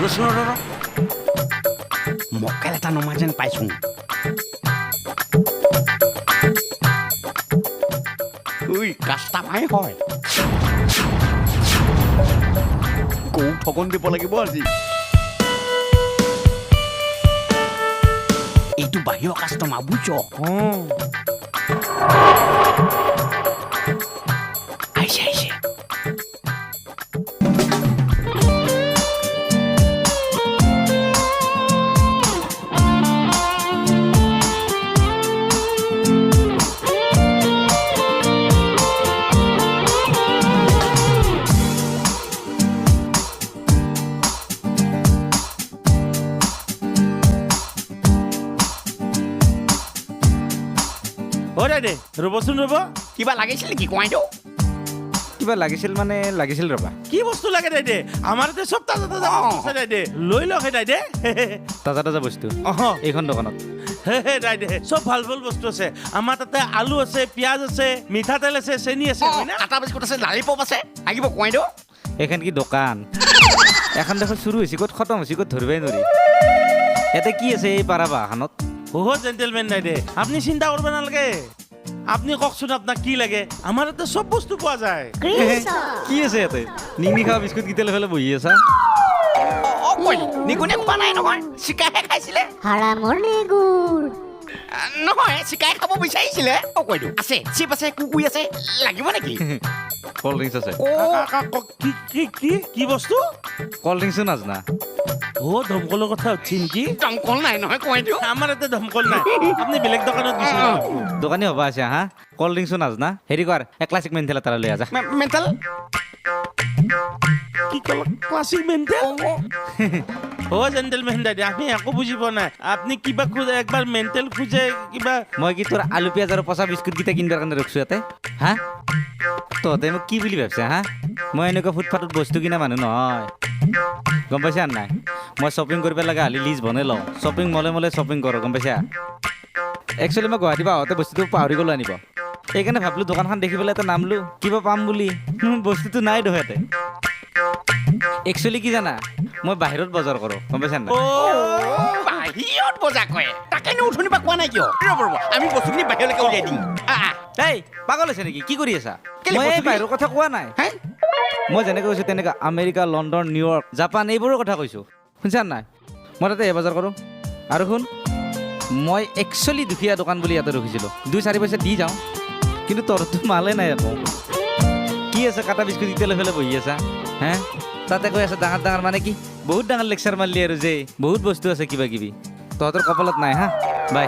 ৰচোন মক্কেল এটা নমা যেন পাইছোঁ কাষ্টামাই হয় গৌ ঠগন দিব লাগিব আজি এইটো বাহিৰৰ কাষ্টমাৰ বুজিছ আহিছে ৰ'বচোন ৰ'ব কিবা লাগিছিল নেকি কোৱাইটো কিবা লাগিছিল মানে লাগিছিল ৰবা কি বস্তু লাগে দাইদে আমাৰ ইয়াতে চব তাজা তাজা আছে দাইদে লৈ লওক দাইদে তাজা তাজা বস্তু এইখন দোকানত দাইদে চব ভাল ভাল বস্তু আছে আমাৰ তাতে আলু আছে পিঁয়াজ আছে মিঠাতেল আছে চেনি আছে আটা বিস্কুট আছে লালিপপ আছে লাগিব কোৱাইটো এইখন কি দোকান এখন দেখোন চুৰু হৈছে ক'ত খতম হৈছে ক'ত ধৰিবই নোৱাৰি ইয়াতে কি আছে এই পাৰা বাহনত জেণ্টেলমেন দাইদে আপুনি চিন্তা কৰিব নালাগে আপুনি কওকচোন আপোনাক কি লাগে আমাৰ ইয়াতে চব বস্তু পোৱা যায় কি আছে ইয়াতে নিংনি খোৱা বিস্কুট কেইটা লৈ পেলাই বহি আছা নিগুণে খোৱা নাই নহয় চিকাইহে খাইছিলে হাৰামৰ নিগুৰ নহয় চিকাই খাব বিচাৰিছিলে কৈতো আছে চিপ আছে কুকুই আছে লাগিব নেকি কল্ড ড্ৰিংকছ আছে কি বস্তু কল্ড ড্ৰিংকছো নাজানা দমকলৰ কথা উঠি নেকি দমকল নাই নহয় কৈতো আমাৰ ইয়াতে দমকল নাই আপুনি বেলেগ দোকানত গৈছে দোকানী হ'ব আছে হা কল্ড ড্ৰিংকছো নাজানা হেৰি কৰ এক ক্লাছিক মেণ্টেল এটা লৈ আছা মেণ্টেল কি কল ক্লাছিক মেণ্টেল জেণ্টেলমেন দাদা আমি একো বুজি পোৱা নাই আপুনি কিবা খোজে একবাৰ মেণ্টেল খোজে কিবা মই কি তোৰ আলু পিঁয়াজ আৰু পচা বিস্কুট কেইটা কিনিবৰ কাৰণে ৰখছো ইয়াতে হা তহঁতে মোক কি বুলি ভাবিছা হা মই এনেকুৱা ফুটপাথত বস্তু কিনা মানুহ নহয় গম পাইছা নাই মই শ্বপিং কৰিব লগা হ'লে লিষ্ট বনাই লওঁ শ্বপিং মলে শ্বপিং কৰোঁ গম পাইছা একচুৱেলি মই গুৱাহাটীৰ পৰা আহোঁতে বস্তুটো পাহৰি গ'লো আনিব সেইকাৰণে ভাবিলোঁ দোকানখন দেখি পেলাই এটা নামলোঁ কিবা পাম বুলি বস্তুটো নাই দোকানতে একচুৱেলি কি জানা মই বাহিৰত বজাৰ কৰোঁ গম পাইছা নাই বাহিৰত বজাৰ কৰে তাকেনো উঠনিবা কোৱা নাই কিয় ৰ'ব আমি বস্তুখিনি বাহিৰলৈকে উলিয়াই দিম এই পাগল হৈছে নেকি কি কৰি আছা মই এই বাহিৰৰ কথা কোৱা নাই মই যেনেকৈ কৈছোঁ তেনেকৈ আমেৰিকা লণ্ডন নিউয়ৰ্ক জাপান এইবোৰৰ কথা কৈছোঁ শুনিছা নাই মই তাতে বজাৰ কৰোঁ আৰু শুন মই একচুৱেলি দুখীয়া দোকান বুলি ইয়াতে ৰখিছিলোঁ 2-4 পইচা দি যাওঁ কিন্তু তোৰতো মালে নাই আকৌ কি আছে কাটা বিস্কুট এতিয়া লৈ পেলাই বহি আছা হে তাতে কৈ আছে ডাঙৰ ডাঙৰ মানে কি বহুত ডাঙৰ লেকচাৰ মাৰিলি আৰু যে বহুত বস্তু আছে কিবা কিবি তহঁতৰ কপালত নাই হা বাই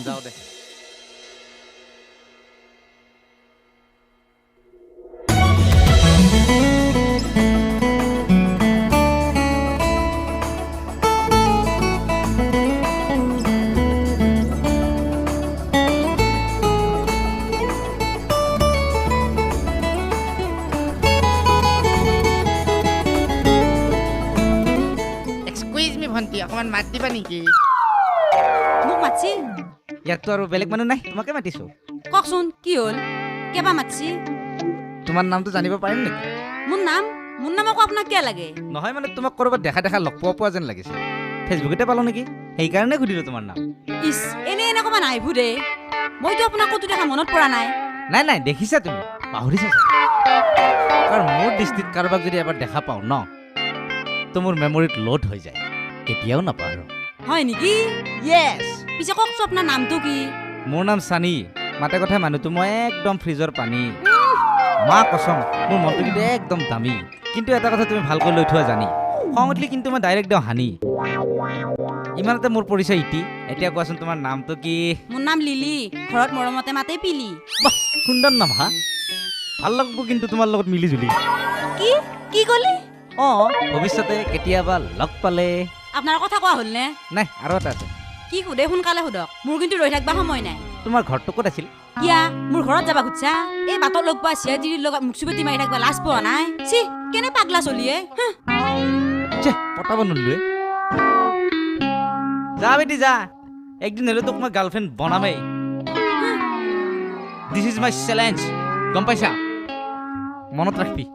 যাওঁ দে অকমান মাত দিবা নেকি মোক মাতছি ইয়াততো আৰু বেলেগ মানুহ নাই তোমাকে মাতিছোঁ কওকচোন কি হ'ল কেবা মাতছি তোমাৰ নামটো জানিব পাৰিম নেকি মোৰ নাম আকৌ আপোনাক কিয় লাগে নহয় মানে তোমাক ক'ৰবাত দেখা লগ পোৱা যেন লাগিছে ফেচবুকতে পালোঁ নেকি সেইকাৰণে সুধিলোঁ তোমাৰ নাম ইছ এনে ক'বা নাহিবো দে মইতো আপোনাক ক'তো দেখা মনত পৰা নাই নাই দেখিছা তুমি পাহৰিছা কাৰণ মোৰ দৃষ্টিত কাৰোবাক যদি এবাৰ দেখা পাওঁ ন তো মোৰ মেমৰিত লোড হৈ যায় কেতিয়াও নাপাহৰোঁ হয় নেকি য়েছ পিছে কওকচোন আপোনাৰ নামটো কি মোৰ নাম চানি মাতে কথা মানুহটো মই একদম ফ্ৰিজৰ পানী মা কচম মোৰ মনটো কিন্তু একদম দামী কিন্তু এটা কথা তুমি ভালকৈ লৈ থোৱা জানি খং উঠিলে কিন্তু মই ডাইৰেক্ট দিওঁ হানি ইমানতে মোৰ পৰিচয় ইতি এতিয়া কোৱাচোন তোমাৰ নামটো কি মোৰ নাম লিলি ঘৰত মৰমতে মাতে পিলি বাহ সুন্দৰ নাম হা ভাল লাগব কিন্তু তোমাৰ লগত মিলি জুলি কি ক'লি ভৱিষ্যতে কেতিয়াবা লগ পালে আপোনাৰ কথা কোৱা হ'ল নে নাই আৰু এটা আছে কি সোধে সোনকালে সোধক মোৰ কিন্তু ৰৈ থাকবা সময় নাই তোমাৰ ঘৰটো ক'ত আছিল কিয়া মোৰ ঘৰত যাবা খুজছা এই বাটত লগ পোৱা চিয়াজিৰিৰ লগত মুখচুপতি মাৰি থাকবা লাজ পোৱা নাই চি কেনে পাগলা চলিয়ে পটাব নলোৱে যা বেটি যা একদিন হ'লে তোক মই গাৰ্লফ্ৰেণ্ড বনামেই দিছ ইজ মাই চেলেঞ্জ গম পাইছা মনত ৰাখবি